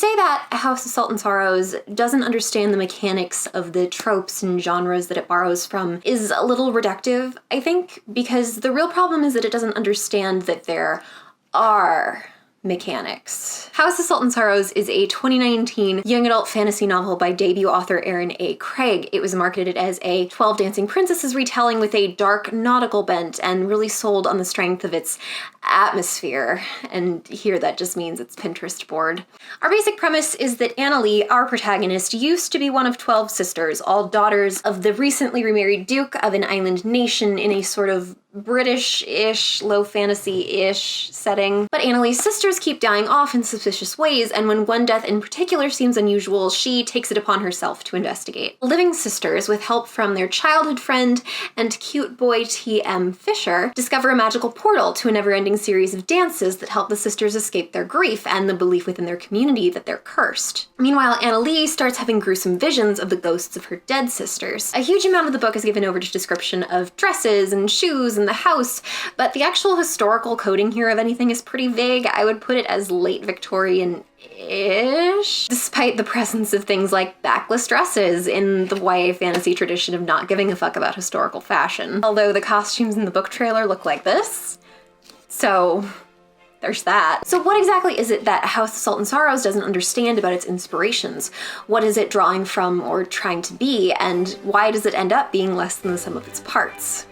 say that A House of Salt and Sorrows doesn't understand the mechanics of the tropes and genres that it borrows from is a little reductive, I think, because the real problem is that it doesn't understand that there are mechanics. House of Salt and Sorrows is a 2019 young adult fantasy novel by debut author Aaron A. Craig. It was marketed as a 12 Dancing Princesses retelling with a dark nautical bent and really sold on the strength of its atmosphere. And here that just means it's Pinterest board. Our basic premise is that Annalee, our protagonist, used to be one of 12 sisters, all daughters of the recently remarried Duke of an island nation in a sort of British-ish, low fantasy-ish setting. But Annalee's sisters keep dying off in suspicious ways, and when one death in particular seems unusual, she takes it upon herself to investigate. Living sisters, with help from their childhood friend and cute boy T.M. Fisher, discover a magical portal to a never-ending series of dances that help the sisters escape their grief and the belief within their community that they're cursed. Meanwhile, Annalee starts having gruesome visions of the ghosts of her dead sisters. A huge amount of the book is given over to description of dresses and shoes and the house, but the actual historical coding here of anything is pretty vague. I would put it as late Victorian-ish, despite the presence of things like backless dresses in the YA fantasy tradition of not giving a fuck about historical fashion. Although the costumes in the book trailer look like this, so there's that. So what exactly is it that House of Salt and Sorrows doesn't understand about its inspirations? What is it drawing from or trying to be, and why does it end up being less than the sum of its parts?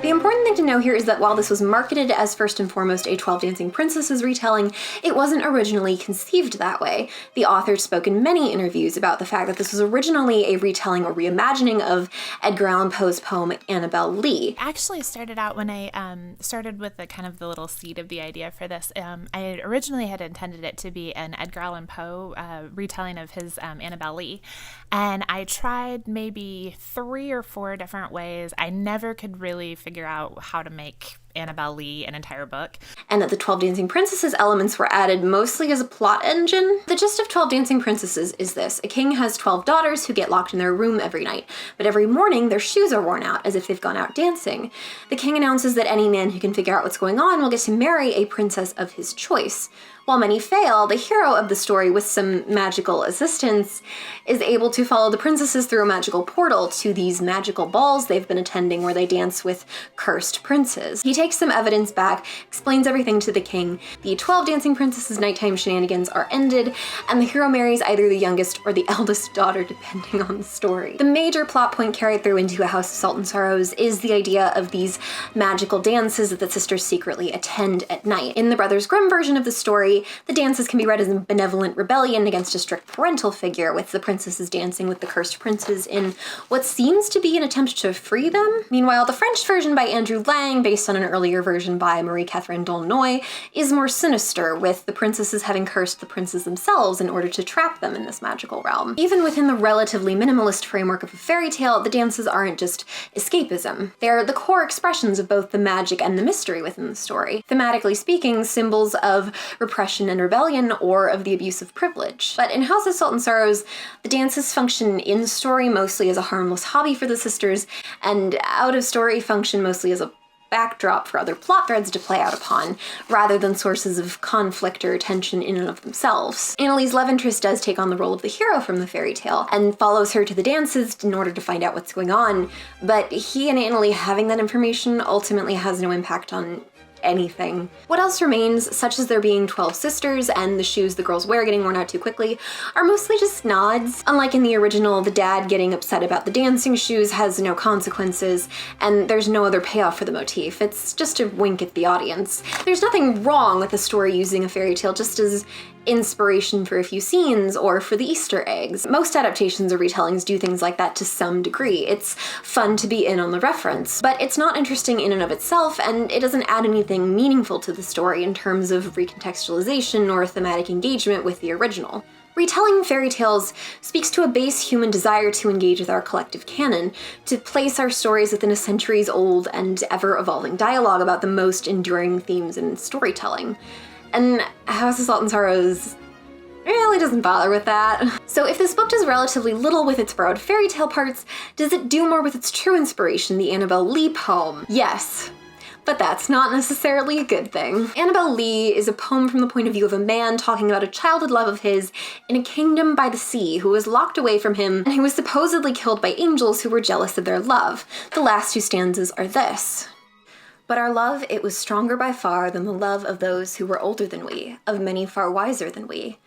The important thing to know here is that while this was marketed as first and foremost a 12 Dancing Princesses retelling, it wasn't originally conceived that way. The author spoke in many interviews about the fact that this was originally a retelling or reimagining of Edgar Allan Poe's poem Annabel Lee. Actually started out when I started with the kind of the little seed of the idea for this. I originally had intended it to be an Edgar Allan Poe retelling of his Annabel Lee, and I tried maybe 3 or 4 different ways. I never could really figure out how to make Annabel Lee an entire book. And that the 12 Dancing Princesses elements were added mostly as a plot engine. The gist of 12 Dancing Princesses is this: a king has 12 daughters who get locked in their room every night, but every morning their shoes are worn out as if they've gone out dancing. The king announces that any man who can figure out what's going on will get to marry a princess of his choice. While many fail, the hero of the story, with some magical assistance, is able to follow the princesses through a magical portal to these magical balls they've been attending where they dance with cursed princes. He takes some evidence back, explains everything to the king, the 12 Dancing Princesses' nighttime shenanigans are ended, and the hero marries either the youngest or the eldest daughter, depending on the story. The major plot point carried through into A House of Salt and Sorrows is the idea of these magical dances that the sisters secretly attend at night. In the Brothers Grimm version of the story, the dances can be read as a benevolent rebellion against a strict parental figure, with the princesses dancing with the cursed princes in what seems to be an attempt to free them. Meanwhile, the French version by Andrew Lang, based on an earlier version by Marie-Catherine D'Aulnoy, is more sinister, with the princesses having cursed the princes themselves in order to trap them in this magical realm. Even within the relatively minimalist framework of a fairy tale, the dances aren't just escapism. They're the core expressions of both the magic and the mystery within the story. Thematically speaking, symbols of repression and rebellion, or of the abuse of privilege. But in House of Salt and Sorrows, the dances function in story mostly as a harmless hobby for the sisters, and out of story function mostly as a backdrop for other plot threads to play out upon, rather than sources of conflict or tension in and of themselves. Annalee's love interest does take on the role of the hero from the fairy tale, and follows her to the dances in order to find out what's going on, but he and Annalee having that information ultimately has no impact on anything. What else remains, such as there being 12 sisters and the shoes the girls wear getting worn out too quickly, are mostly just nods. Unlike in the original, the dad getting upset about the dancing shoes has no consequences, and there's no other payoff for the motif. It's just a wink at the audience. There's nothing wrong with the story using a fairy tale just as inspiration for a few scenes or for the Easter eggs. Most adaptations or retellings do things like that to some degree. It's fun to be in on the reference, but it's not interesting in and of itself, and it doesn't add anything meaningful to the story in terms of recontextualization or thematic engagement with the original. Retelling fairy tales speaks to a base human desire to engage with our collective canon, to place our stories within a centuries-old and ever-evolving dialogue about the most enduring themes in storytelling. And House of Salt and Sorrows really doesn't bother with that. So if this book does relatively little with its borrowed fairy tale parts, does it do more with its true inspiration, the Annabel Lee poem? Yes. but that's not necessarily a good thing. Annabel Lee is a poem from the point of view of a man talking about a childhood love of his in a kingdom by the sea who was locked away from him and who was supposedly killed by angels who were jealous of their love. The last two stanzas are this. But our love, it was stronger by far than the love of those who were older than we, of many far wiser than we.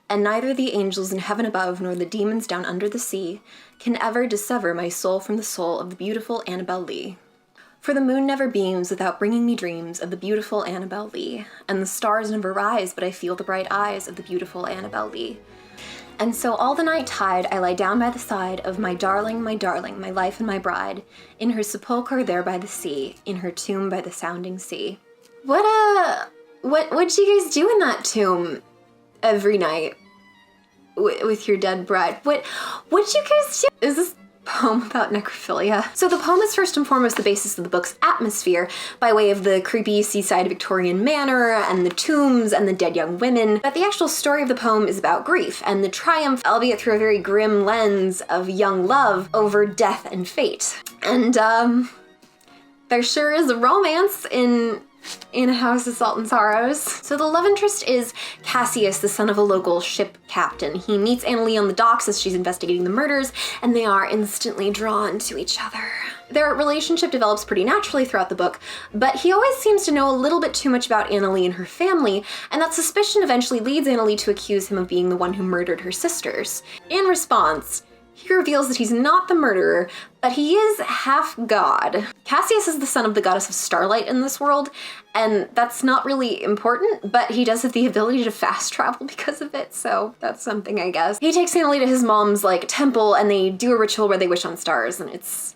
And neither the angels in heaven above nor the demons down under the sea can ever dissever my soul from the soul of the beautiful Annabel Lee. For the moon never beams without bringing me dreams of the beautiful Annabel Lee, and the stars never rise but I feel the bright eyes of the beautiful Annabel Lee. And so all the night tide I lie down by the side of my darling, my life and my bride, in her sepulchre there by the sea, in her tomb by the sounding sea. What'd you guys do in that tomb every night with your dead bride? What'd you guys do? Is this poem about necrophilia? So the poem is first and foremost the basis of the book's atmosphere by way of the creepy seaside Victorian manor and the tombs and the dead young women, but the actual story of the poem is about grief and the triumph, albeit through a very grim lens, of young love over death and fate. And there sure is a romance in A House of Salt and Sorrows. So the love interest is Cassius, the son of a local ship captain. He meets Annalee on the docks as she's investigating the murders, and they are instantly drawn to each other. Their relationship develops pretty naturally throughout the book, but he always seems to know a little bit too much about Annalee and her family, and that suspicion eventually leads Annalee to accuse him of being the one who murdered her sisters. In response, he reveals that he's not the murderer, but he is half god. Cassius is the son of the goddess of starlight in this world, and that's not really important, but he does have the ability to fast travel because of it, so that's something, I guess. He takes Annalee to his mom's, temple, and they do a ritual where they wish on stars, and it's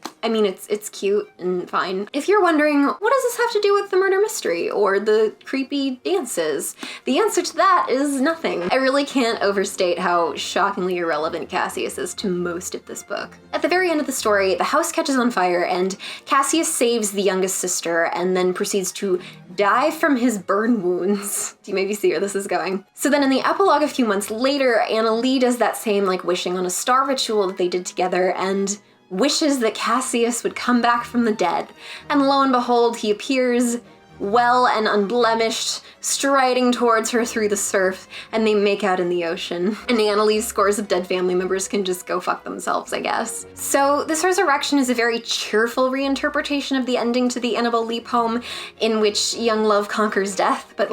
cute and fine. If you're wondering, what does this have to do with the murder mystery or the creepy dances? The answer to that is nothing. I really can't overstate how shockingly irrelevant Cassius is to most of this book. At the very end of the story, the house catches on fire and Cassius saves the youngest sister and then proceeds to die from his burn wounds. Do you maybe see where this is going? So then in the epilogue a few months later, Annalee does that same wishing on a star ritual that they did together and wishes that Cassius would come back from the dead. And lo and behold, he appears well and unblemished, striding towards her through the surf, and they make out in the ocean. And Annalee's scores of dead family members can just go fuck themselves, I guess. So this resurrection is a very cheerful reinterpretation of the ending to the Annabel Lee poem, in which young love conquers death, but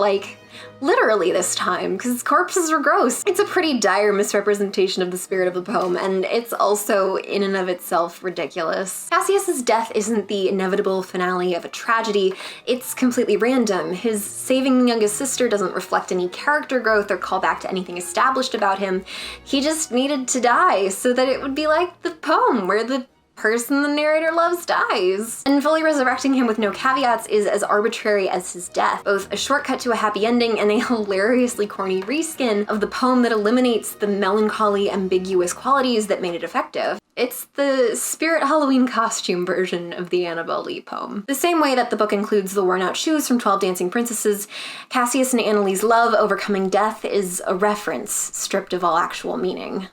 literally this time, because corpses are gross. It's a pretty dire misrepresentation of the spirit of the poem, and it's also, in and of itself, ridiculous. Cassius's death isn't the inevitable finale of a tragedy, it's completely random. His saving the youngest sister doesn't reflect any character growth or call back to anything established about him. He just needed to die so that it would be like the poem, where the person the narrator loves dies. And fully resurrecting him with no caveats is as arbitrary as his death, both a shortcut to a happy ending and a hilariously corny reskin of the poem that eliminates the melancholy, ambiguous qualities that made it effective. It's the Spirit Halloween costume version of the Annabel Lee poem. The same way that the book includes the worn-out shoes from 12 Dancing Princesses, Cassius and Annalee's love overcoming death is a reference stripped of all actual meaning.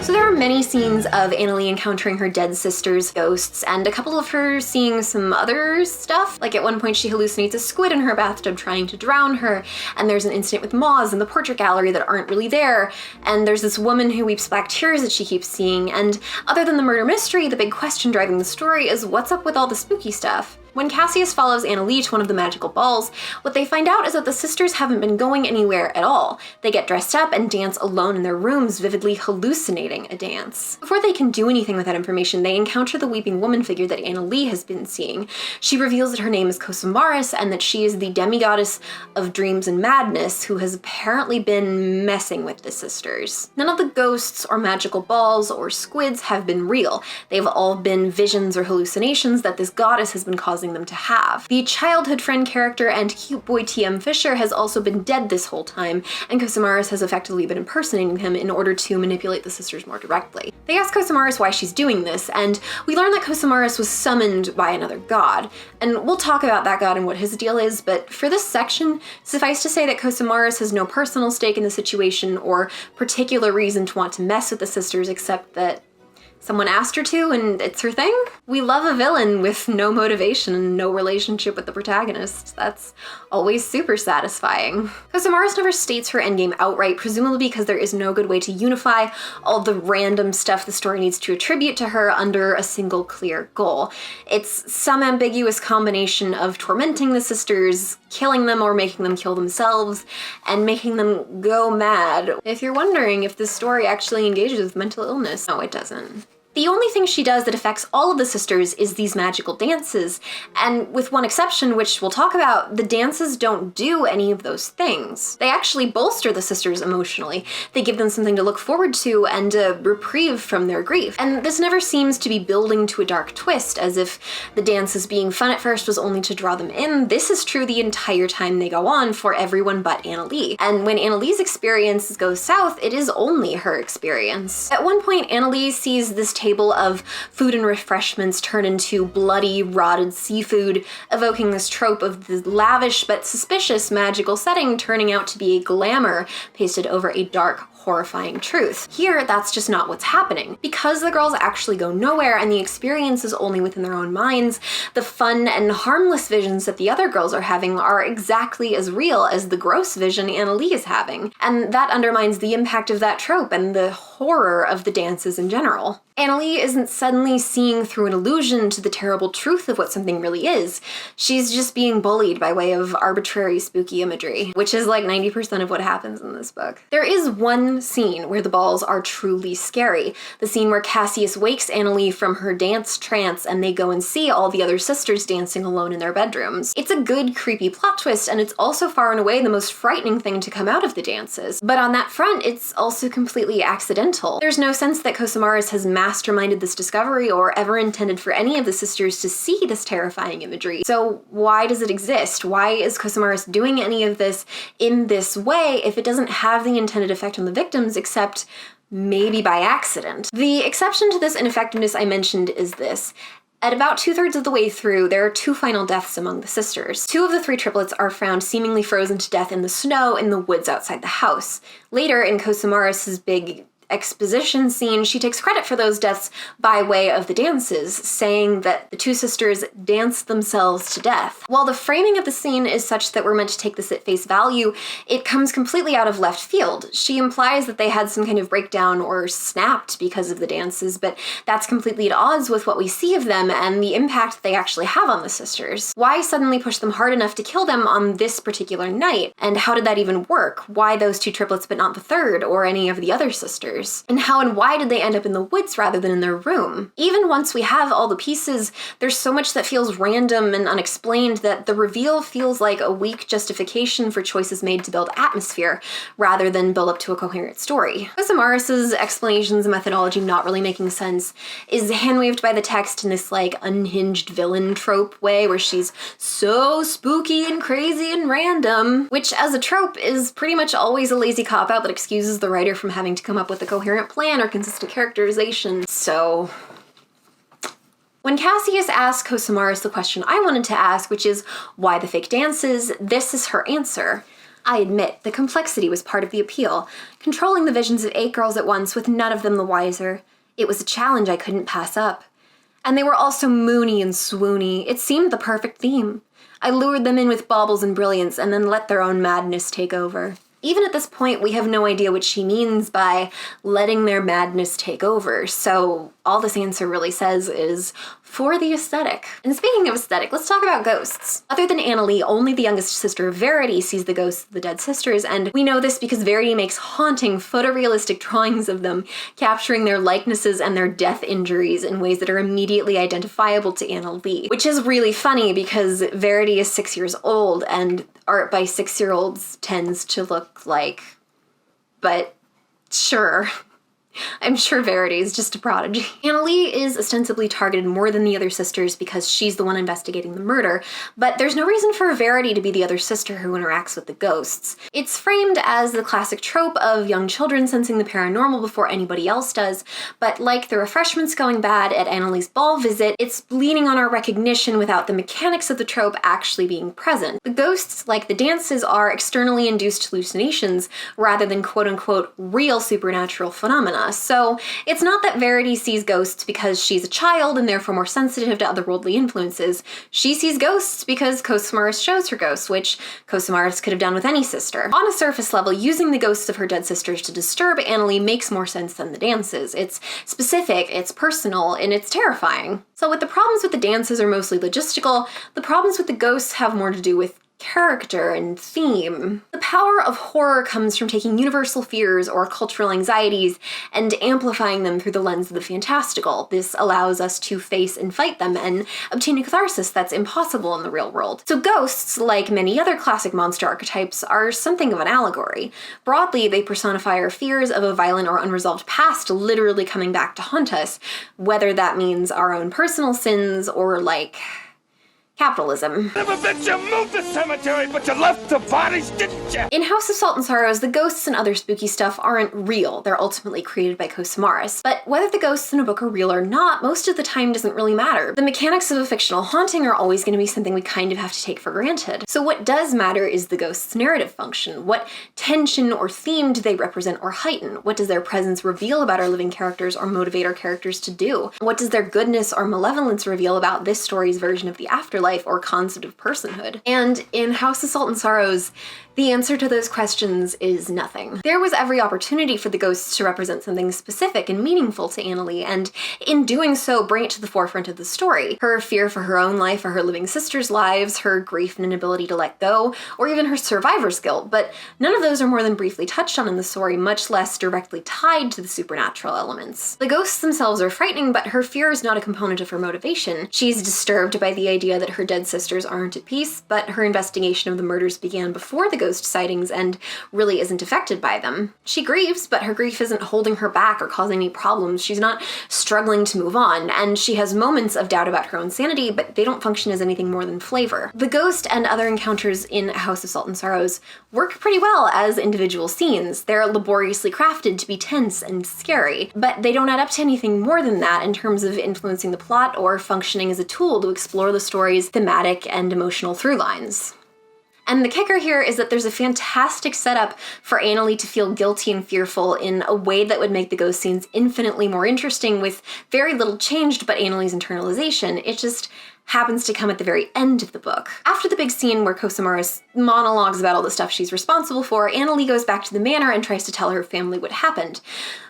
So there are many scenes of Annalee encountering her dead sister's ghosts, and a couple of her seeing some other stuff. At one point she hallucinates a squid in her bathtub trying to drown her, and there's an incident with moths in the portrait gallery that aren't really there, and there's this woman who weeps black tears that she keeps seeing, and other than the murder mystery, the big question driving the story is what's up with all the spooky stuff? When Cassius follows Annalee to one of the magical balls, what they find out is that the sisters haven't been going anywhere at all. They get dressed up and dance alone in their rooms, vividly hallucinating a dance. Before they can do anything with that information, they encounter the weeping woman figure that Annalee has been seeing. She reveals that her name is Cosamaris and that she is the demigoddess of dreams and madness who has apparently been messing with the sisters. None of the ghosts or magical balls or squids have been real. They've all been visions or hallucinations that this goddess has been causing them to have. The childhood friend character and cute boy T.M. Fisher has also been dead this whole time, and Cosamaris has effectively been impersonating him in order to manipulate the sisters more directly. They ask Cosamaris why she's doing this, and we learn that Cosamaris was summoned by another god, and we'll talk about that god and what his deal is, but for this section, suffice to say that Cosamaris has no personal stake in the situation or particular reason to want to mess with the sisters except that someone asked her to and it's her thing. We love a villain with no motivation and no relationship with the protagonist. That's always super satisfying. Kosomaris never states her endgame outright, presumably because there is no good way to unify all the random stuff the story needs to attribute to her under a single clear goal. It's some ambiguous combination of tormenting the sisters, killing them or making them kill themselves, and making them go mad. If you're wondering if this story actually engages with mental illness, no, it doesn't. The only thing she does that affects all of the sisters is these magical dances, and with one exception, which we'll talk about, the dances don't do any of those things. They actually bolster the sisters emotionally. They give them something to look forward to and a reprieve from their grief. And this never seems to be building to a dark twist, as if the dances being fun at first was only to draw them in. This is true the entire time they go on for everyone but Annalee. And when Annalee's experience goes south, it is only her experience. At one point, Annalee sees this table of food and refreshments turn into bloody, rotted seafood, evoking this trope of the lavish but suspicious magical setting turning out to be a glamour pasted over a dark, horrifying truth. Here, that's just not what's happening. Because the girls actually go nowhere and the experience is only within their own minds, the fun and harmless visions that the other girls are having are exactly as real as the gross vision Annalee is having. And that undermines the impact of that trope and the horror of the dances in general. Annalee isn't suddenly seeing through an illusion to the terrible truth of what something really is. She's just being bullied by way of arbitrary spooky imagery, which is like 90% of what happens in this book. There is one scene where the balls are truly scary. The scene where Cassius wakes Annalee from her dance trance and they go and see all the other sisters dancing alone in their bedrooms. It's a good, creepy plot twist, and it's also far and away the most frightening thing to come out of the dances. But on that front, it's also completely accidental. There's no sense that Kosomaris has masterminded this discovery or ever intended for any of the sisters to see this terrifying imagery. So why does it exist? Why is Kosomaris doing any of this in this way if it doesn't have the intended effect on the victims except maybe by accident? The exception to this ineffectiveness I mentioned is this. At about 2/3 of the way through, there are 2 final deaths among the sisters. 2 of the 3 triplets are found seemingly frozen to death in the snow in the woods outside the house. Later, in Kosomaris' big exposition scene, she takes credit for those deaths by way of the dances, saying that the 2 sisters danced themselves to death. While the framing of the scene is such that we're meant to take this at face value, it comes completely out of left field. She implies that they had some kind of breakdown or snapped because of the dances, but that's completely at odds with what we see of them and the impact they actually have on the sisters. Why suddenly push them hard enough to kill them on this particular night? And how did that even work? Why those 2 triplets but not the 3rd or any of the other sisters? And how and why did they end up in the woods rather than in their room? Even once we have all the pieces, there's so much that feels random and unexplained that the reveal feels like a weak justification for choices made to build atmosphere, rather than build up to a coherent story. Kosomaris' explanations and methodology not really making sense is hand-waved by the text in this like unhinged villain trope way where she's so spooky and crazy and random, which as a trope is pretty much always a lazy cop-out that excuses the writer from having to come up with a coherent plan or consistent characterization. So when Cassius asks Kosomaris the question I wanted to ask, which is why the fake dances, this is her answer. I admit, the complexity was part of the appeal, controlling the visions of 8 girls at once with none of them the wiser. It was a challenge I couldn't pass up. And they were all so moony and swoony. It seemed the perfect theme. I lured them in with baubles and brilliance and then let their own madness take over. Even at this point, we have no idea what she means by letting their madness take over, so all this answer really says is for the aesthetic. And speaking of aesthetic, let's talk about ghosts. Other than Annalee, only the youngest sister, Verity, sees the ghosts of the dead sisters, and we know this because Verity makes haunting, photorealistic drawings of them, capturing their likenesses and their death injuries in ways that are immediately identifiable to Annalee. Which is really funny because Verity is 6 years old, and art by 6-year-olds tends to look like... but sure. I'm sure Verity is just a prodigy. Annalee is ostensibly targeted more than the other sisters because she's the one investigating the murder, but there's no reason for Verity to be the other sister who interacts with the ghosts. It's framed as the classic trope of young children sensing the paranormal before anybody else does, but like the refreshments going bad at Annalee's ball visit, it's leaning on our recognition without the mechanics of the trope actually being present. The ghosts, like the dances, are externally induced hallucinations rather than quote-unquote real supernatural phenomena. us. So it's not that Verity sees ghosts because she's a child and therefore more sensitive to otherworldly influences. She sees ghosts because Kosumaris shows her ghosts, which Kosumaris could have done with any sister. On a surface level, using the ghosts of her dead sisters to disturb Annalie makes more sense than the dances. It's specific, it's personal, and it's terrifying. So with the problems with the dances are mostly logistical, the problems with the ghosts have more to do with character and theme. The power of horror comes from taking universal fears or cultural anxieties and amplifying them through the lens of the fantastical. This allows us to face and fight them and obtain a catharsis that's impossible in the real world. So ghosts, like many other classic monster archetypes, are something of an allegory. Broadly, they personify our fears of a violent or unresolved past literally coming back to haunt us, whether that means our own personal sins or, like, capitalism. Never bet you moved the cemetery, but you left the bodies, didn't you? In House of Salt and Sorrows, the ghosts and other spooky stuff aren't real. They're ultimately created by Kosumaris. But whether the ghosts in a book are real or not, most of the time doesn't really matter. The mechanics of a fictional haunting are always going to be something we kind of have to take for granted. So what does matter is the ghost's narrative function. What tension or theme do they represent or heighten? What does their presence reveal about our living characters or motivate our characters to do? What does their goodness or malevolence reveal about this story's version of the afterlife or concept of personhood? And in House of Salt and Sorrows, the answer to those questions is nothing. There was every opportunity for the ghosts to represent something specific and meaningful to Annalie, and in doing so, bring it to the forefront of the story. Her fear for her own life or her living sisters' lives, her grief and inability to let go, or even her survivor's guilt, but none of those are more than briefly touched on in the story, much less directly tied to the supernatural elements. The ghosts themselves are frightening, but her fear is not a component of her motivation. She's disturbed by the idea that her dead sisters aren't at peace, but her investigation of the murders began before the ghost sightings and really isn't affected by them. She grieves, but her grief isn't holding her back or causing any problems. She's not struggling to move on, and she has moments of doubt about her own sanity, but they don't function as anything more than flavor. The ghost and other encounters in House of Salt and Sorrows work pretty well as individual scenes. They're laboriously crafted to be tense and scary, but they don't add up to anything more than that in terms of influencing the plot or functioning as a tool to explore the story's thematic and emotional through lines. And the kicker here is that there's a fantastic setup for Annalie to feel guilty and fearful in a way that would make the ghost scenes infinitely more interesting with very little changed but Annalie's internalization. It just happens to come at the very end of the book. After the big scene where Kosumaris monologues about all the stuff she's responsible for, Annalie goes back to the manor and tries to tell her family what happened.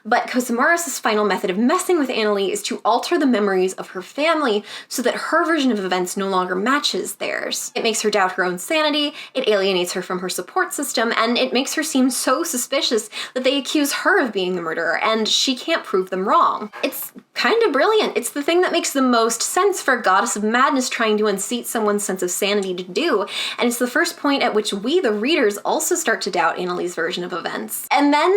But Kosumaris' final method of messing with Annalie is to alter the memories of her family so that her version of events no longer matches theirs. It makes her doubt her own sanity, it alienates her from her support system, and it makes her seem so suspicious that they accuse her of being the murderer, and she can't prove them wrong. It's kind of brilliant. It's the thing that makes the most sense for a goddess of madness trying to unseat someone's sense of sanity to do, and it's the first point at which we, the readers, also start to doubt Annalie's version of events. And then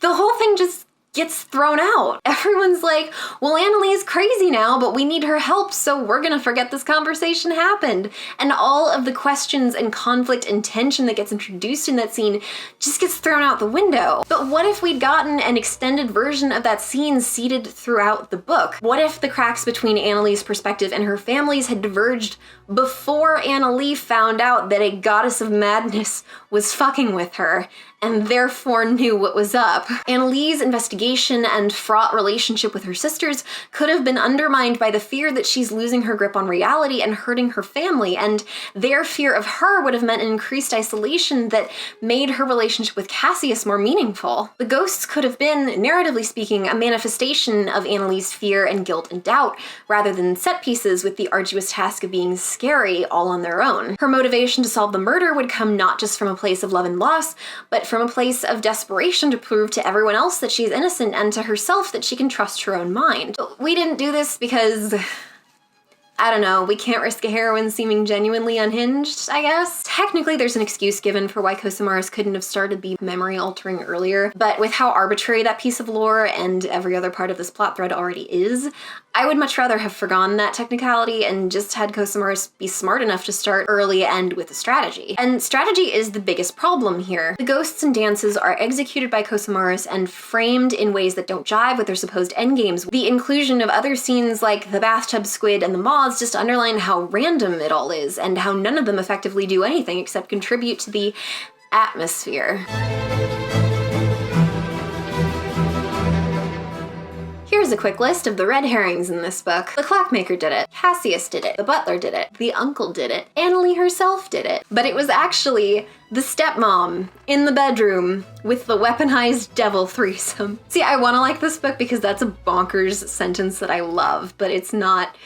the whole thing just gets thrown out. Everyone's like, well, Annalie is crazy now, but we need her help, so we're gonna forget this conversation happened. And all of the questions and conflict and tension that gets introduced in that scene just gets thrown out the window. But what if we'd gotten an extended version of that scene seeded throughout the book? What if the cracks between Annalie's perspective and her family's had diverged before Annalie found out that a goddess of madness was fucking with her, and therefore knew what was up? Annalie's investigation and fraught relationship with her sisters could have been undermined by the fear that she's losing her grip on reality and hurting her family, and their fear of her would have meant an increased isolation that made her relationship with Cassius more meaningful. The ghosts could have been, narratively speaking, a manifestation of Annalie's fear and guilt and doubt, rather than set pieces with the arduous task of being scary all on their own. Her motivation to solve the murder would come not just from a place of love and loss, but from a place of desperation to prove to everyone else that she's innocent and to herself that she can trust her own mind. We didn't do this because, I don't know, we can't risk a heroine seeming genuinely unhinged, I guess. Technically, there's an excuse given for why Kosumaris couldn't have started the memory altering earlier, but with how arbitrary that piece of lore and every other part of this plot thread already is, I would much rather have forgone that technicality and just had Kosumaris be smart enough to start early and with a strategy. And strategy is the biggest problem here. The ghosts and dances are executed by Kosumaris and framed in ways that don't jive with their supposed endgames. The inclusion of other scenes like the bathtub squid and the moths just underline how random it all is, and how none of them effectively do anything except contribute to the atmosphere. Here's a quick list of the red herrings in this book. The clockmaker did it, Cassius did it, the butler did it, the uncle did it, Annalee herself did it. But it was actually the stepmom in the bedroom with the weaponized devil threesome. See, I want to like this book because that's a bonkers sentence that I love, but it's not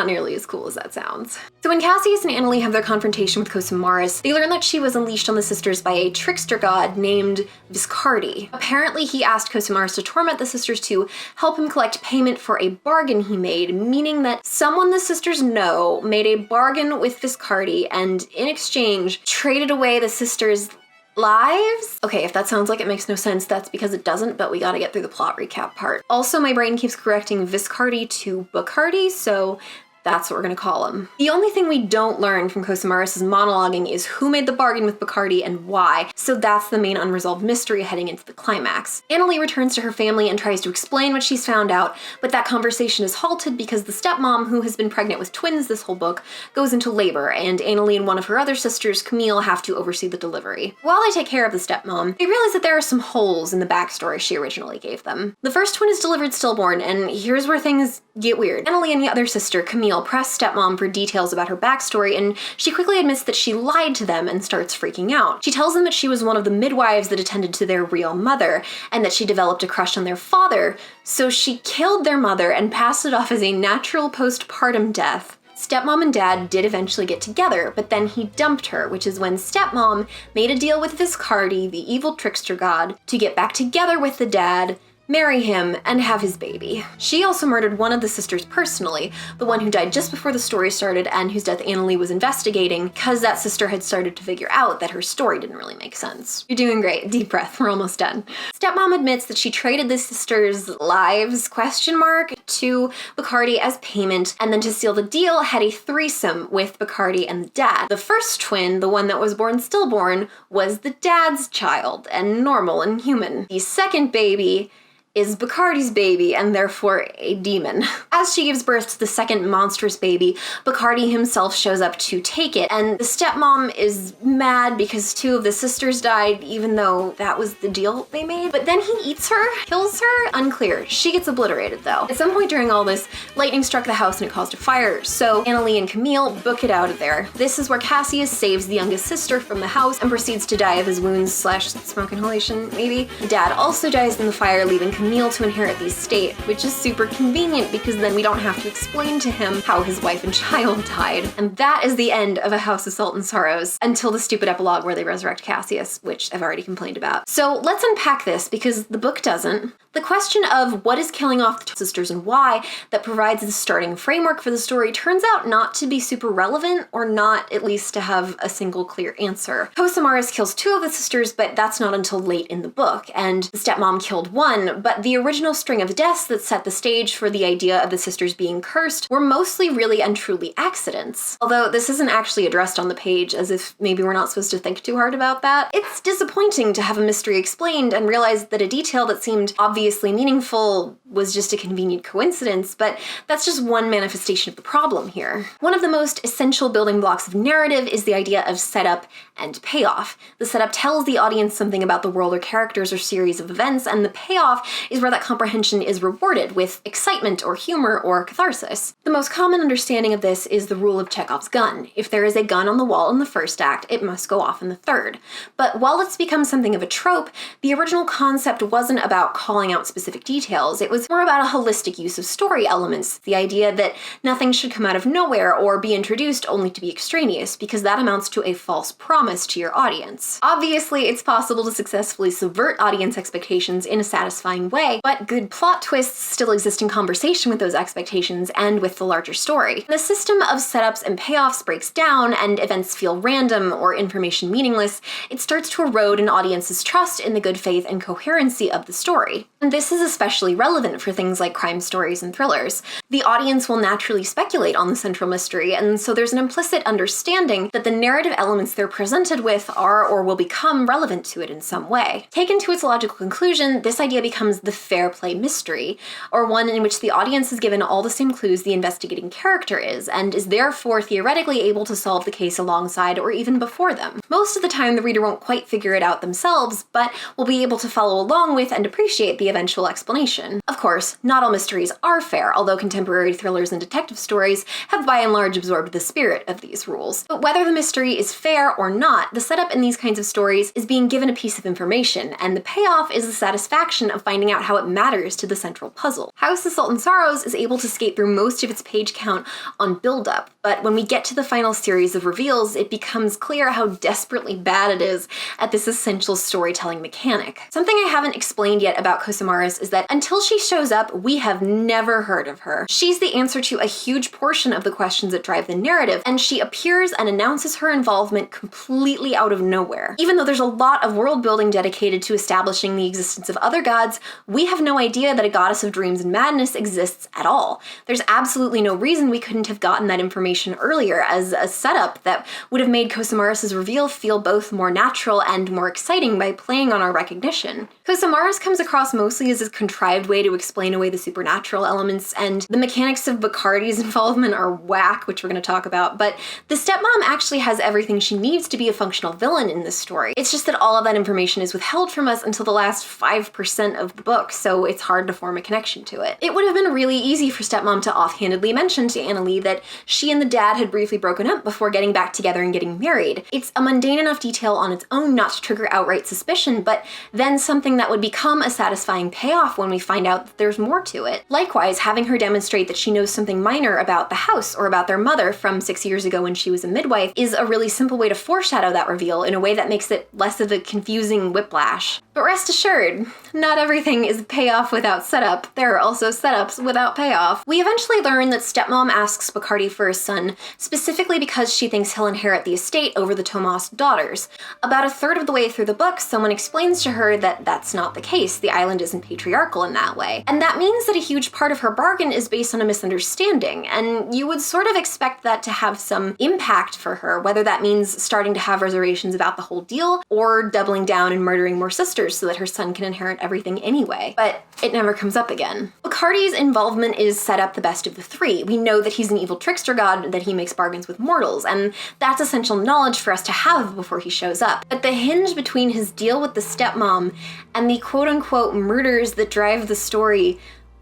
nearly as cool as that sounds. So when Cassius and Annalee have their confrontation with Cosmaris, they learn that she was unleashed on the sisters by a trickster god named Viscardi. Apparently he asked Cosmaris to torment the sisters to help him collect payment for a bargain he made, meaning that someone the sisters know made a bargain with Viscardi and in exchange traded away the sisters' lives? Okay, if that sounds like it makes no sense, that's because it doesn't, but we gotta get through the plot recap part. Also, my brain keeps correcting Viscardi to Bacardi, so that's what we're gonna call him. The only thing we don't learn from Cosmaris' monologuing is who made the bargain with Bacardi and why, so that's the main unresolved mystery heading into the climax. Annalee returns to her family and tries to explain what she's found out, but that conversation is halted because the stepmom, who has been pregnant with twins this whole book, goes into labor, and Annalee and one of her other sisters, Camille, have to oversee the delivery. While they take care of the stepmom, they realize that there are some holes in the backstory she originally gave them. The first twin is delivered stillborn, and here's where things get weird. Annalee and the other sister, Camille, press stepmom for details about her backstory, and she quickly admits that she lied to them and starts freaking out. She tells them that she was one of the midwives that attended to their real mother, and that she developed a crush on their father, so she killed their mother and passed it off as a natural postpartum death. Stepmom and dad did eventually get together, but then he dumped her, which is when stepmom made a deal with Viscardi, the evil trickster god, to get back together with the dad, marry him, and have his baby. She also murdered one of the sisters personally, the one who died just before the story started and whose death Annalee was investigating, because that sister had started to figure out that her story didn't really make sense. You're doing great. Deep breath. We're almost done. Stepmom admits that she traded the sisters' lives, to Bacardi as payment, and then to seal the deal had a threesome with Bacardi and the dad. The first twin, the one that was born stillborn, was the dad's child, and normal and human. The second baby is Bacardi's baby, and therefore a demon. As she gives birth to the second monstrous baby, Bacardi himself shows up to take it, and the stepmom is mad because two of the sisters died, even though that was the deal they made. But then he eats her? Kills her? Unclear. She gets obliterated, though. At some point during all this, lightning struck the house and it caused a fire, so Annalee and Camille book it out of there. This is where Cassius saves the youngest sister from the house and proceeds to die of his wounds / smoke inhalation, maybe. The dad also dies in the fire, leaving Camille to inherit the estate, which is super convenient because then we don't have to explain to him how his wife and child died. And that is the end of A House of Salt and Sorrows, until the stupid epilogue where they resurrect Cassius, which I've already complained about. So let's unpack this because the book doesn't. The question of what is killing off the sisters and why that provides the starting framework for the story turns out not to be super relevant, or not at least to have a single clear answer. Cosmaris kills two of the sisters, but that's not until late in the book, and the stepmom killed one, but the original string of deaths that set the stage for the idea of the sisters being cursed were mostly really and truly accidents. Although this isn't actually addressed on the page, as if maybe we're not supposed to think too hard about that. It's disappointing to have a mystery explained and realize that a detail that seemed obviously meaningful was just a convenient coincidence, but that's just one manifestation of the problem here. One of the most essential building blocks of narrative is the idea of setup and payoff. The setup tells the audience something about the world or characters or series of events, and the payoff is where that comprehension is rewarded with excitement or humor or catharsis. The most common understanding of this is the rule of Chekhov's gun. If there is a gun on the wall in the first act, it must go off in the third. But while it's become something of a trope, the original concept wasn't about calling out specific details. It was more about a holistic use of story elements, the idea that nothing should come out of nowhere or be introduced only to be extraneous, because that amounts to a false promise to your audience. Obviously, it's possible to successfully subvert audience expectations in a satisfying way, but good plot twists still exist in conversation with those expectations and with the larger story. The system of setups and payoffs breaks down and events feel random or information meaningless. It starts to erode an audience's trust in the good faith and coherency of the story. And this is especially relevant for things like crime stories and thrillers. The audience will naturally speculate on the central mystery, and so there's an implicit understanding that the narrative elements they're presented with are or will become relevant to it in some way. Taken to its logical conclusion, this idea becomes the fair play mystery, or one in which the audience is given all the same clues the investigating character is, and is therefore theoretically able to solve the case alongside or even before them. Most of the time, the reader won't quite figure it out themselves, but will be able to follow along with and appreciate the eventual explanation. Of course, not all mysteries are fair, although contemporary thrillers and detective stories have by and large absorbed the spirit of these rules. But whether the mystery is fair or not, the setup in these kinds of stories is being given a piece of information, and the payoff is the satisfaction of finding out how it matters to the central puzzle. House of Salt and Sorrows is able to skate through most of its page count on build-up, but when we get to the final series of reveals, it becomes clear how desperately bad it is at this essential storytelling mechanic. Something I haven't explained yet about Cosamaris is that until she shows up, we have never heard of her. She's the answer to a huge portion of the questions that drive the narrative, and she appears and announces her involvement completely out of nowhere. Even though there's a lot of world building dedicated to establishing the existence of other gods, we have no idea that a goddess of dreams and madness exists at all. There's absolutely no reason we couldn't have gotten that information earlier as a setup that would have made Cosamaris' reveal feel both more natural and more exciting by playing on our recognition. Cosamaris comes across mostly as a contrived way to explain away the supernatural elements, and the mechanics of Bacardi's involvement are whack, which we're going to talk about, but the stepmom actually has everything she needs to be a functional villain in this story. It's just that all of that information is withheld from us until the last 5% of the book, so it's hard to form a connection to it. It would have been really easy for stepmom to offhandedly mention to Annalee that she and the dad had briefly broken up before getting back together and getting married. It's a mundane enough detail on its own not to trigger outright suspicion, but then something that would become a satisfying payoff when we find out that there's more to it. Likewise, having her demonstrate that she knows something minor about the house or about their mother from 6 years ago when she was a midwife is a really simple way to foreshadow that reveal in a way that makes it less of a confusing whiplash. But rest assured, not everything is payoff without setup. There are also setups without payoff. We eventually learn that stepmom asks Bacardi for a son specifically because she thinks he'll inherit the estate over the Tomas daughters. About a third of the way through the book, someone explains to her that that's not the case. The island isn't patriarchal in that way. And that means that a huge part of her bargain is based on a misunderstanding, and you would sort of expect that to have some impact for her, whether that means starting to have reservations about the whole deal, or doubling down and murdering more sisters so that her son can inherit everything anyway. But it never comes up again. Bacardi's involvement is set up the best of the three. We know that he's an evil trickster god, that he makes bargains with mortals, and that's essential knowledge for us to have before he shows up. But the hinge between his deal with the stepmom and the quote-unquote murders that drive the story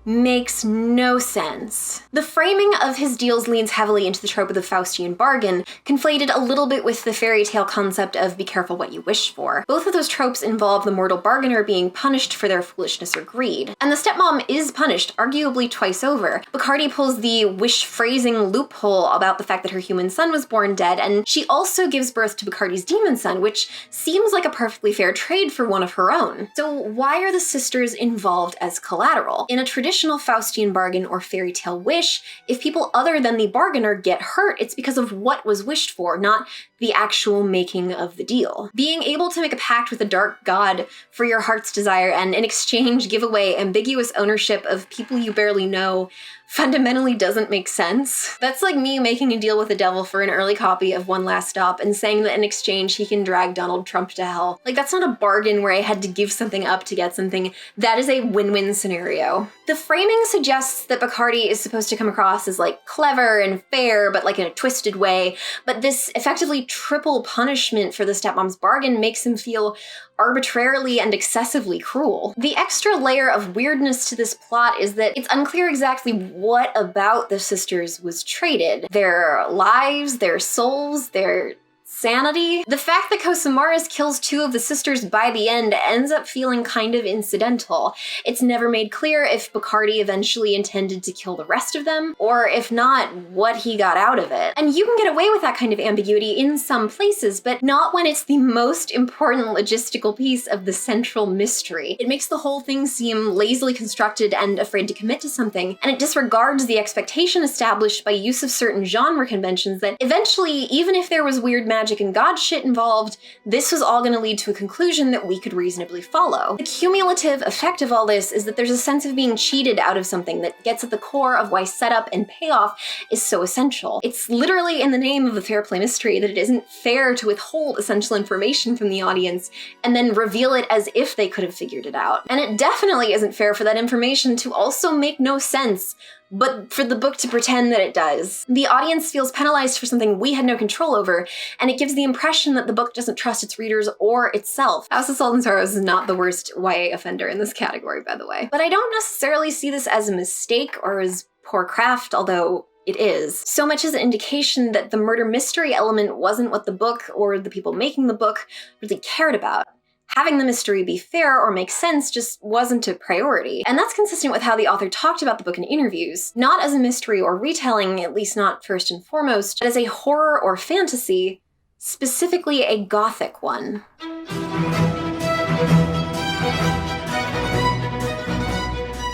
makes no sense. The framing of his deals leans heavily into the trope of the Faustian bargain, conflated a little bit with the fairy tale concept of be careful what you wish for. Both of those tropes involve the mortal bargainer being punished for their foolishness or greed. And the stepmom is punished, arguably twice over. Bacardi pulls the wish-phrasing loophole about the fact that her human son was born dead, and she also gives birth to Bacardi's demon son, which seems like a perfectly fair trade for one of her own. So why are the sisters involved as collateral? In a traditional Faustian bargain or fairy tale wish, if people other than the bargainer get hurt, it's because of what was wished for, not the actual making of the deal. Being able to make a pact with a dark god for your heart's desire and in exchange give away ambiguous ownership of people you barely know fundamentally doesn't make sense. That's like me making a deal with the devil for an early copy of One Last Stop and saying that in exchange he can drag Donald Trump to hell. Like, that's not a bargain where I had to give something up to get something. That is a win-win scenario. The framing suggests that Bacardi is supposed to come across as like clever and fair, but like in a twisted way, but this effectively triple punishment for the stepmom's bargain makes him feel arbitrarily and excessively cruel. The extra layer of weirdness to this plot is that it's unclear exactly what about the sisters was traded. Their lives, their souls, their sanity. The fact that Cosamaris kills two of the sisters by the end ends up feeling kind of incidental. It's never made clear if Bacardi eventually intended to kill the rest of them, or if not, what he got out of it. And you can get away with that kind of ambiguity in some places, but not when it's the most important logistical piece of the central mystery. It makes the whole thing seem lazily constructed and afraid to commit to something, and it disregards the expectation established by use of certain genre conventions that eventually, even if there was weird magic and god shit involved, this was all going to lead to a conclusion that we could reasonably follow. The cumulative effect of all this is that there's a sense of being cheated out of something that gets at the core of why setup and payoff is so essential. It's literally in the name of a fair play mystery that it isn't fair to withhold essential information from the audience and then reveal it as if they could have figured it out. And it definitely isn't fair for that information to also make no sense but for the book to pretend that it does. The audience feels penalized for something we had no control over, and it gives the impression that the book doesn't trust its readers or itself. House of Salt and Sorrows is not the worst YA offender in this category, by the way. But I don't necessarily see this as a mistake or as poor craft, although it is. So much as an indication that the murder mystery element wasn't what the book or the people making the book really cared about. Having the mystery be fair or make sense just wasn't a priority. And that's consistent with how the author talked about the book in interviews. Not as a mystery or retelling, at least not first and foremost, but as a horror or fantasy, specifically a Gothic one.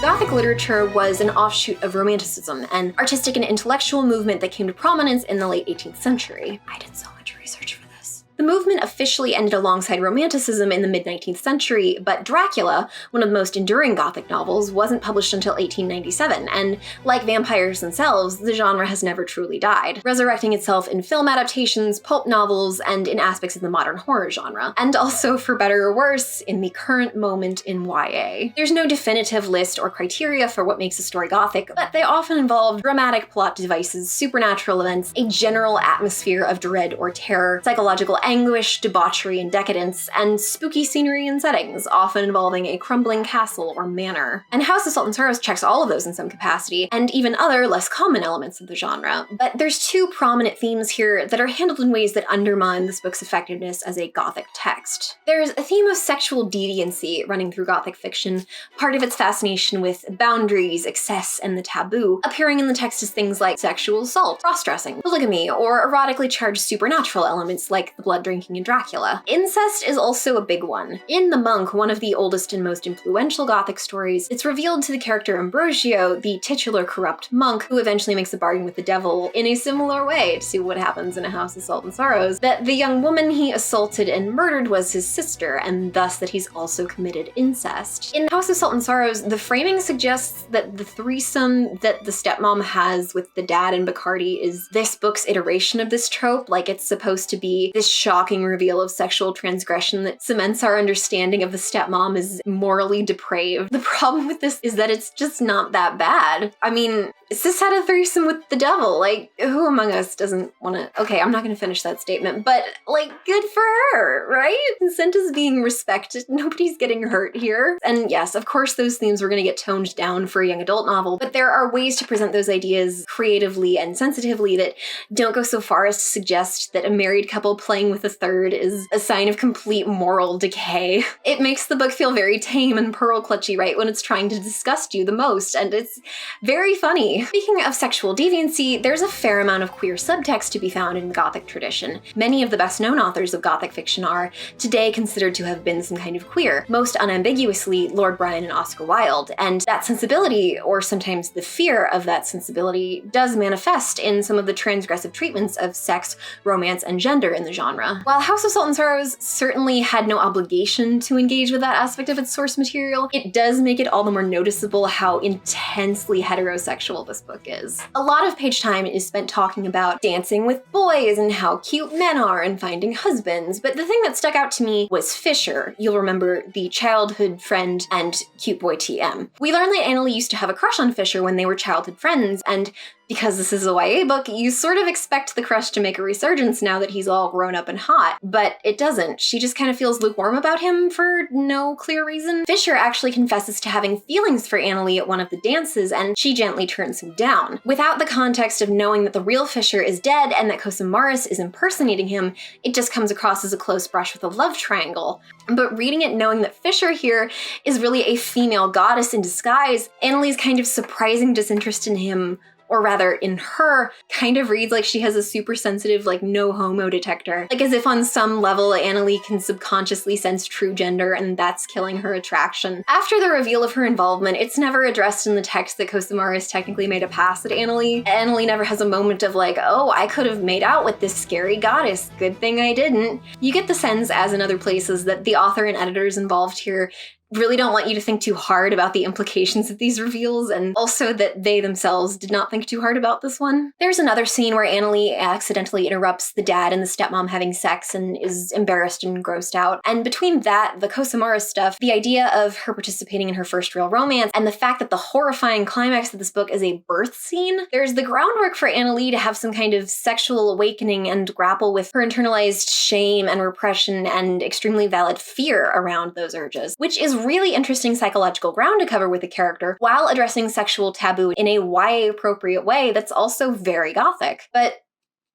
Gothic literature was an offshoot of Romanticism, an artistic and intellectual movement that came to prominence in the late 18th century. I did so much research for this. The movement officially ended alongside Romanticism in the mid-19th century, but Dracula, one of the most enduring Gothic novels, wasn't published until 1897, and like vampires themselves, the genre has never truly died, resurrecting itself in film adaptations, pulp novels, and in aspects of the modern horror genre, and also, for better or worse, in the current moment in YA. There's no definitive list or criteria for what makes a story Gothic, but they often involve dramatic plot devices, supernatural events, a general atmosphere of dread or terror, psychological anguish, debauchery, and decadence, and spooky scenery and settings, often involving a crumbling castle or manor. And House of Salt and Sorrows checks all of those in some capacity, and even other, less common elements of the genre. But there's two prominent themes here that are handled in ways that undermine this book's effectiveness as a Gothic text. There's a theme of sexual deviancy running through Gothic fiction, part of its fascination with boundaries, excess, and the taboo, appearing in the text as things like sexual assault, cross-dressing, polygamy, or erotically charged supernatural elements like the blood drinking in Dracula. Incest is also a big one. In The Monk, one of the oldest and most influential Gothic stories, it's revealed to the character Ambrosio, the titular corrupt monk who eventually makes a bargain with the devil in a similar way to what happens in A House of Salt and Sorrows, that the young woman he assaulted and murdered was his sister, and thus that he's also committed incest. In House of Salt and Sorrows, the framing suggests that the threesome that the stepmom has with the dad and Bacardi is this book's iteration of this trope, like it's supposed to be this shocking reveal of sexual transgression that cements our understanding of the stepmom as morally depraved. The problem with this is that it's just not that bad. I mean, sis had a threesome with the devil. Like, who among us doesn't want to... Okay, I'm not going to finish that statement, but, like, good for her, right? Consent is being respected. Nobody's getting hurt here. And yes, of course, those themes were going to get toned down for a young adult novel, but there are ways to present those ideas creatively and sensitively that don't go so far as to suggest that a married couple playing with a third is a sign of complete moral decay. It makes the book feel very tame and pearl clutchy right when it's trying to disgust you the most, and it's very funny. Speaking of sexual deviancy, there's a fair amount of queer subtext to be found in Gothic tradition. Many of the best-known authors of Gothic fiction are today considered to have been some kind of queer, most unambiguously Lord Byron and Oscar Wilde, and that sensibility, or sometimes the fear of that sensibility, does manifest in some of the transgressive treatments of sex, romance, and gender in the genre. While House of Salt and Sorrows certainly had no obligation to engage with that aspect of its source material, it does make it all the more noticeable how intensely heterosexual this book is. A lot of page time is spent talking about dancing with boys and how cute men are and finding husbands, but the thing that stuck out to me was Fisher. You'll remember the childhood friend and cute boy TM. We learned that Annalee used to have a crush on Fisher when they were childhood friends, and because this is a YA book, you sort of expect the crush to make a resurgence now that he's all grown up and hot, but it doesn't. She just kind of feels lukewarm about him for no clear reason. Fisher actually confesses to having feelings for Annalee at one of the dances, and she gently turns him down. Without the context of knowing that the real Fisher is dead and that Cosa Morris is impersonating him, it just comes across as a close brush with a love triangle. But reading it knowing that Fisher here is really a female goddess in disguise, Annalee's kind of surprising disinterest in him, or rather in her, kind of reads like she has a super sensitive, like, no homo detector. Like as if on some level Annalee can subconsciously sense true gender and that's killing her attraction. After the reveal of her involvement, it's never addressed in the text that Cosa Morris technically made a pass at Annalee. Annalee never has a moment of like, oh, I could have made out with this scary goddess. Good thing I didn't. You get the sense, as in other places, that the author and editors involved here really don't want you to think too hard about the implications of these reveals, and also that they themselves did not think too hard about this one. There's another scene where Annalee accidentally interrupts the dad and the stepmom having sex and is embarrassed and grossed out. And between that, the Kosamara stuff, the idea of her participating in her first real romance, and the fact that the horrifying climax of this book is a birth scene, there's the groundwork for Annalee to have some kind of sexual awakening and grapple with her internalized shame and repression and extremely valid fear around those urges, which is really interesting psychological ground to cover with the character while addressing sexual taboo in a YA-appropriate way that's also very Gothic. But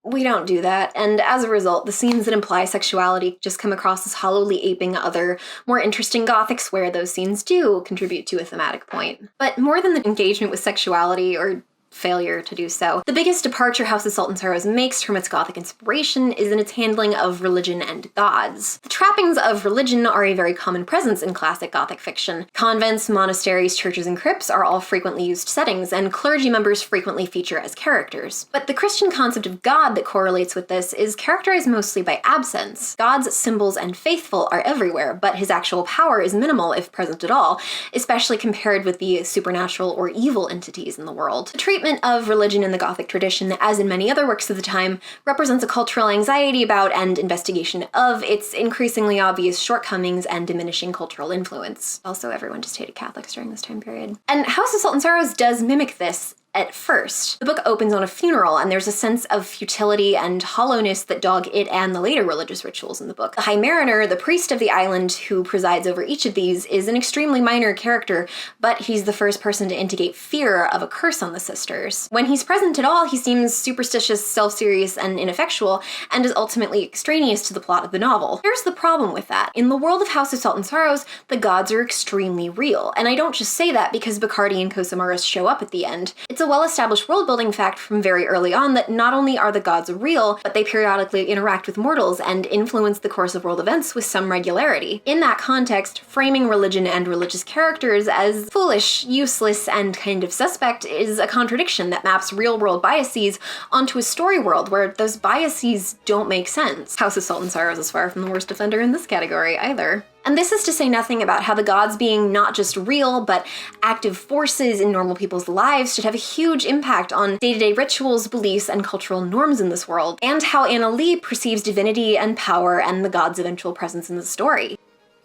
we don't do that, and as a result, the scenes that imply sexuality just come across as hollowly aping other, more interesting Gothics where those scenes do contribute to a thematic point. But more than the engagement with sexuality, or failure to do so, the biggest departure House of Salt and Sorrows makes from its Gothic inspiration is in its handling of religion and gods. The trappings of religion are a very common presence in classic Gothic fiction. Convents, monasteries, churches, and crypts are all frequently used settings, and clergy members frequently feature as characters. But the Christian concept of God that correlates with this is characterized mostly by absence. God's symbols and faithful are everywhere, but his actual power is minimal if present at all, especially compared with the supernatural or evil entities in the world. The treatment of religion in the Gothic tradition, as in many other works of the time, represents a cultural anxiety about and investigation of its increasingly obvious shortcomings and diminishing cultural influence. Also, everyone just hated Catholics during this time period. And House of Salt and Sorrows does mimic this at first. The book opens on a funeral, and there's a sense of futility and hollowness that dog it and the later religious rituals in the book. The High Mariner, the priest of the island who presides over each of these, is an extremely minor character, but he's the first person to indicate fear of a curse on the sisters. When he's present at all, he seems superstitious, self-serious, and ineffectual, and is ultimately extraneous to the plot of the novel. Here's the problem with that. In the world of House of Salt and Sorrows, the gods are extremely real, and I don't just say that because Bacardi and Kosamaras show up at the end. It's a well-established world-building fact from very early on that not only are the gods real, but they periodically interact with mortals and influence the course of world events with some regularity. In that context, framing religion and religious characters as foolish, useless, and kind of suspect is a contradiction that maps real-world biases onto a story world where those biases don't make sense. House of Salt and Sorrows is far from the worst offender in this category either. And this is to say nothing about how the gods being not just real, but active forces in normal people's lives should have a huge impact on day-to-day rituals, beliefs, and cultural norms in this world, and how Annalee perceives divinity and power and the god's eventual presence in the story.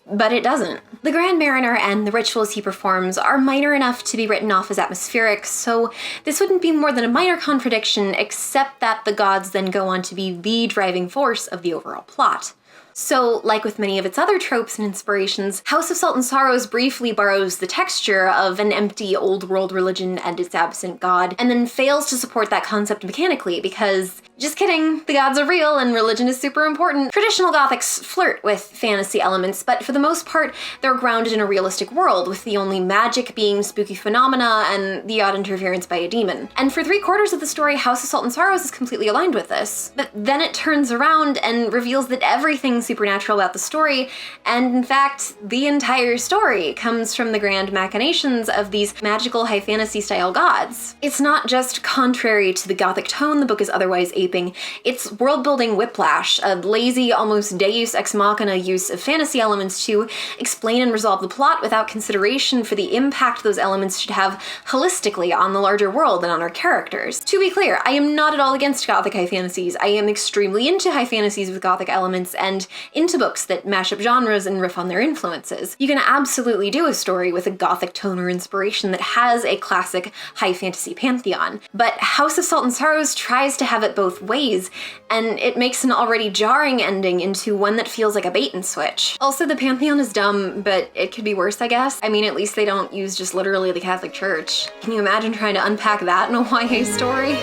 But it doesn't. The Grand Mariner and the rituals he performs are minor enough to be written off as atmospheric, so this wouldn't be more than a minor contradiction, except that the gods then go on to be the driving force of the overall plot. So, like with many of its other tropes and inspirations, House of Salt and Sorrows briefly borrows the texture of an empty old-world religion and its absent god, and then fails to support that concept mechanically because, just kidding, the gods are real and religion is super important. Traditional Gothics flirt with fantasy elements, but for the most part, they're grounded in a realistic world, with the only magic being spooky phenomena and the odd interference by a demon. And for 3/4 of the story, House of Salt and Sorrows is completely aligned with this. But then it turns around and reveals that everything supernatural about the story, and in fact, the entire story comes from the grand machinations of these magical high fantasy style gods. It's not just contrary to the Gothic tone the book is otherwise aping, it's world-building whiplash, a lazy, almost deus ex machina use of fantasy elements to explain and resolve the plot without consideration for the impact those elements should have holistically on the larger world and on our characters. To be clear, I am not at all against Gothic high fantasies. I am extremely into high fantasies with Gothic elements, and into books that mash up genres and riff on their influences. You can absolutely do a story with a Gothic tone or inspiration that has a classic high fantasy pantheon, but House of Salt and Sorrows tries to have it both ways, and it makes an already jarring ending into one that feels like a bait and switch. Also, the pantheon is dumb, but it could be worse, I guess. I mean, at least they don't use just literally the Catholic Church. Can you imagine trying to unpack that in a YA story?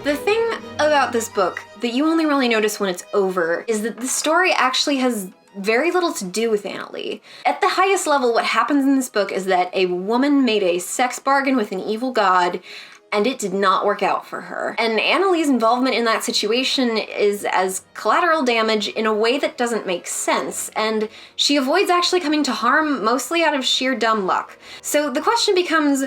The thing about this book that you only really notice when it's over is that the story actually has very little to do with Annalee. At the highest level, what happens in this book is that a woman made a sex bargain with an evil god, and it did not work out for her. And Annalee's involvement in that situation is as collateral damage in a way that doesn't make sense, and she avoids actually coming to harm mostly out of sheer dumb luck. So the question becomes,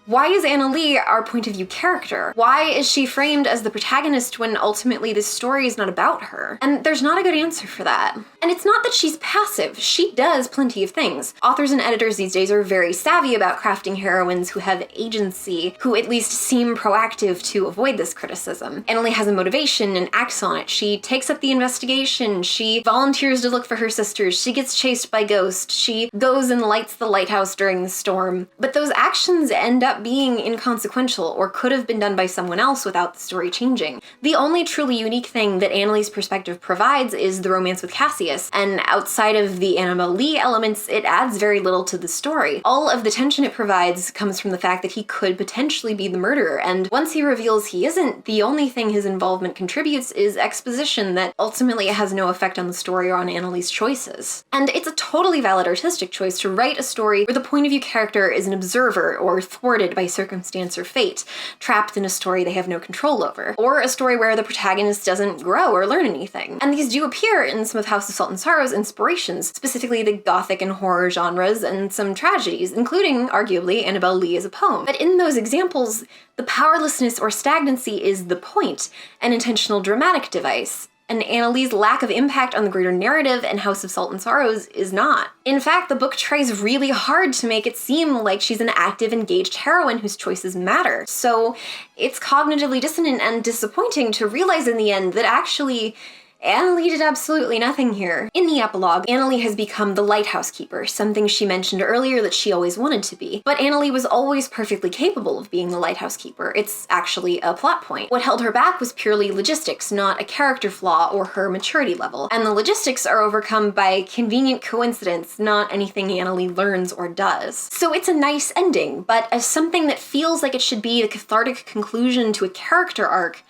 Why is Anna Lee our point of view character? Why is she framed as the protagonist when ultimately this story is not about her? And there's not a good answer for that. And it's not that she's passive. She does plenty of things. Authors and editors these days are very savvy about crafting heroines who have agency, who at least seem proactive to avoid this criticism. Anna Lee has a motivation and acts on it. She takes up the investigation. She volunteers to look for her sisters. She gets chased by ghosts. She goes and lights the lighthouse during the storm. But those actions end up being inconsequential or could have been done by someone else without the story changing. The only truly unique thing that Anna Lee's perspective provides is the romance with Cassius, and outside of the Annabelle Lee elements, it adds very little to the story. All of the tension it provides comes from the fact that he could potentially be the murderer, and once he reveals he isn't, the only thing his involvement contributes is exposition that ultimately has no effect on the story or on Anna Lee's choices. And it's a totally valid artistic choice to write a story where the point of view character is an observer or thwarted by circumstance or fate, trapped in a story they have no control over, or a story where the protagonist doesn't grow or learn anything. And these do appear in some of House of Salt and Sorrow's inspirations, specifically the Gothic and horror genres and some tragedies, including, arguably, Annabelle Lee as a poem. But in those examples, the powerlessness or stagnancy is the point, an intentional dramatic device. And Anna Lee's lack of impact on the greater narrative in House of Salt and Sorrows is not. In fact, the book tries really hard to make it seem like she's an active, engaged heroine whose choices matter. So it's cognitively dissonant and disappointing to realize in the end that actually Anna Lee did absolutely nothing here. In the epilogue, Anna Lee has become the lighthouse keeper, something she mentioned earlier that she always wanted to be. But Anna Lee was always perfectly capable of being the lighthouse keeper. It's actually a plot point. What held her back was purely logistics, not a character flaw or her maturity level. And the logistics are overcome by convenient coincidence, not anything Anna Lee learns or does. So it's a nice ending, but as something that feels like it should be the cathartic conclusion to a character arc,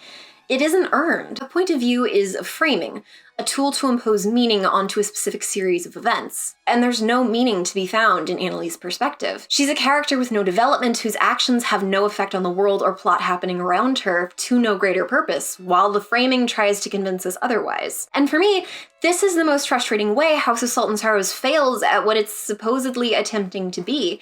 it isn't earned. A point of view is a framing, a tool to impose meaning onto a specific series of events. And there's no meaning to be found in Anna Lee's perspective. She's a character with no development whose actions have no effect on the world or plot happening around her to no greater purpose, while the framing tries to convince us otherwise. And for me, this is the most frustrating way House of Salt and Sorrows fails at what it's supposedly attempting to be,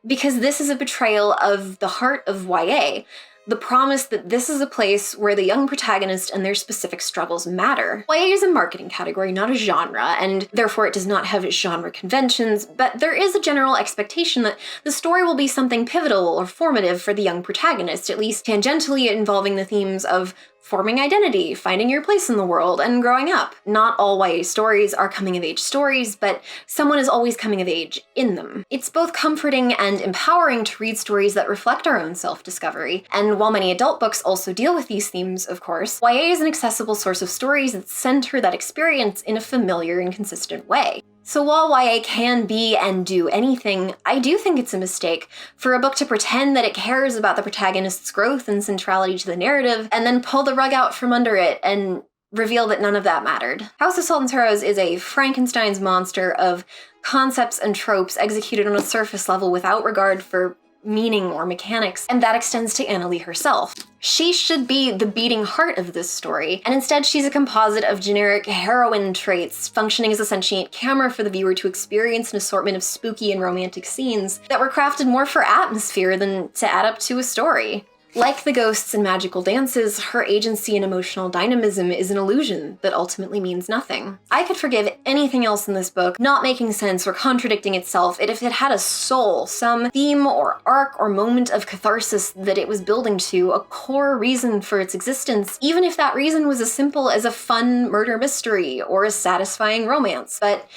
because this is a betrayal of the heart of YA. The promise that this is a place where the young protagonist and their specific struggles matter. YA is a marketing category, not a genre, and therefore it does not have genre conventions, but there is a general expectation that the story will be something pivotal or formative for the young protagonist, at least tangentially involving the themes of forming identity, finding your place in the world, and growing up. Not all YA stories are coming-of-age stories, but someone is always coming of age in them. It's both comforting and empowering to read stories that reflect our own self-discovery, and while many adult books also deal with these themes, of course, YA is an accessible source of stories that center that experience in a familiar and consistent way. So while YA can be and do anything, I do think it's a mistake for a book to pretend that it cares about the protagonist's growth and centrality to the narrative, and then pull the rug out from under it and reveal that none of that mattered. House of Salt and Sorrows is a Frankenstein's monster of concepts and tropes executed on a surface level without regard for meaning or mechanics, and that extends to Anna Lee herself. She should be the beating heart of this story, and instead she's a composite of generic heroine traits, functioning as a sentient camera for the viewer to experience an assortment of spooky and romantic scenes that were crafted more for atmosphere than to add up to a story. Like the ghosts and magical dances, her agency and emotional dynamism is an illusion that ultimately means nothing. I could forgive anything else in this book not making sense or contradicting itself if it had a soul, some theme or arc or moment of catharsis that it was building to, a core reason for its existence, even if that reason was as simple as a fun murder mystery or a satisfying romance. But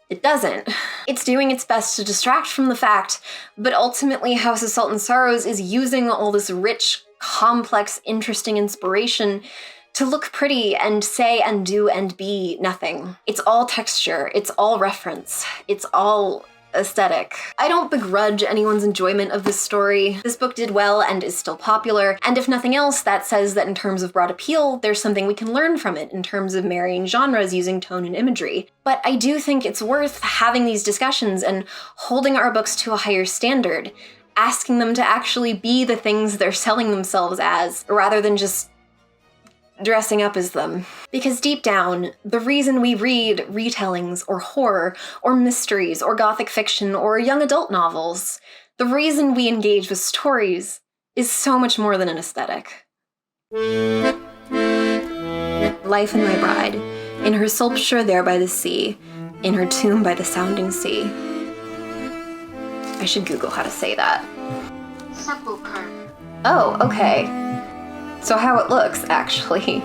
it doesn't. It's doing its best to distract from the fact, but ultimately House of Salt and Sorrows is using all this rich, complex, interesting inspiration to look pretty and say and do and be nothing. It's all texture, it's all reference, it's all aesthetic. I don't begrudge anyone's enjoyment of this story. This book did well and is still popular, and if nothing else, that says that in terms of broad appeal, there's something we can learn from it in terms of marrying genres using tone and imagery. But I do think it's worth having these discussions and holding our books to a higher standard, asking them to actually be the things they're selling themselves as, rather than just dressing up as them. Because deep down, the reason we read retellings or horror or mysteries or gothic fiction or young adult novels, The reason we engage with stories is so much more than an aesthetic. Life in My Bride, in her sculpture there by the sea, in her tomb by the sounding sea. I should Google how to say that. Sepulchre. Oh, okay. So how it looks, actually.